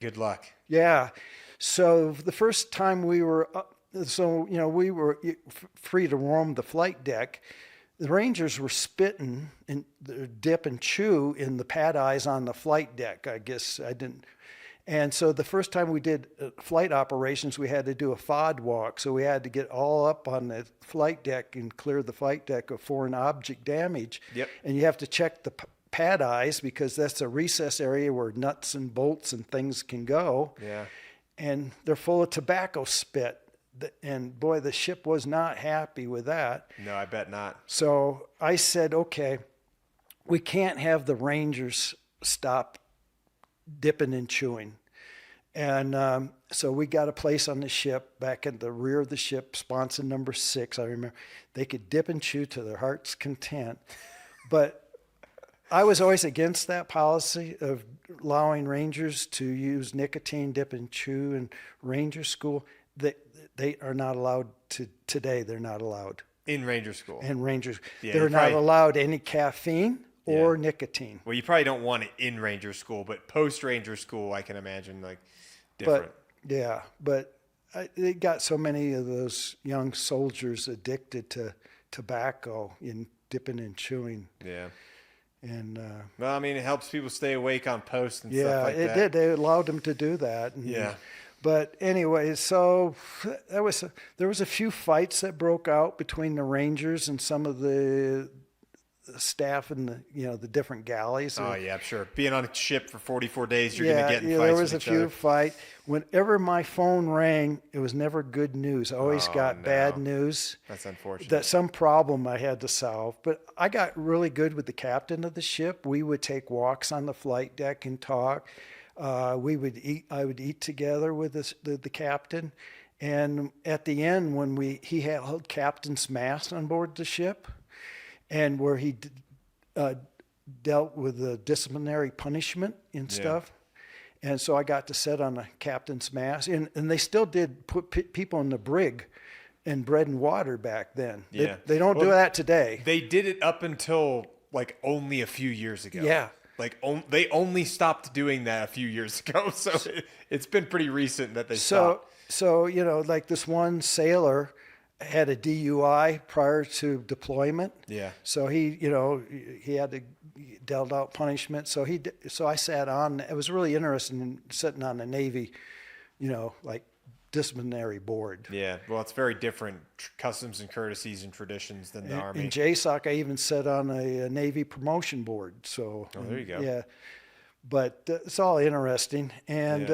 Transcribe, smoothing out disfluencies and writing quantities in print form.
Good luck. Yeah. So the first time we were up, we were free to roam the flight deck. The Rangers were spitting and dip and chew in the pad eyes on the flight deck. I guess I didn't. And so the first time we did flight operations, we had to do a FOD walk. So we had to get all up on the flight deck and clear the flight deck of foreign object damage. Yep. And you have to check the pad eyes because that's a recess area where nuts and bolts and things can go. Yeah. And they're full of tobacco spit. And boy, the ship was not happy with that. No, I bet not. So I said, okay, we can't have the Rangers stop dipping and chewing. And so we got a place on the ship back in the rear of the ship, sponson number 6. I remember they could dip and chew to their heart's content. But I was always against that policy of allowing Rangers to use nicotine, dip and chew in Ranger school. They are not allowed to today. They're not allowed In Ranger School. in Rangers. Yeah, they're not allowed any caffeine or nicotine. Well, you probably don't want it in Ranger School, but post Ranger School, I can imagine like different. But they got so many of those young soldiers addicted to tobacco in dipping and chewing. Yeah. And Well, I mean, it helps people stay awake on post and stuff yeah, like it that. did. They allowed them to do that. And, Yeah. But anyway, so there was a few fights that broke out between the Rangers and some of the staff in the different galleys. Oh yeah, I'm sure. Being on a ship for 44 days, you're gonna get in fights there was with a each few other. fight. Whenever my phone rang, it was never good news. I always Oh, got no. bad news. That's unfortunate. That some problem I had to solve. But I got really good with the captain of the ship. We would take walks on the flight deck and talk. We would eat. I would eat together with the captain. And at the end, when he held captain's mast on board the ship, and where he dealt with the disciplinary punishment and stuff. And so I got to sit on the captain's mast. And they still did put people in the brig and bread and water back then. Yeah. They don't do that today. They did it up until like only a few years ago. Yeah. Like they only stopped doing that a few years ago. So it's been pretty recent that they stopped. So, like this one sailor had a DUI prior to deployment. Yeah. So he had to dealt out punishment. So I sat on. It was really interesting sitting on the Navy, like disciplinary board. Yeah. Well, it's very different customs and courtesies and traditions than the Army. In JSOC, I even sat on a Navy promotion board. So there you go. Yeah, but it's all interesting. And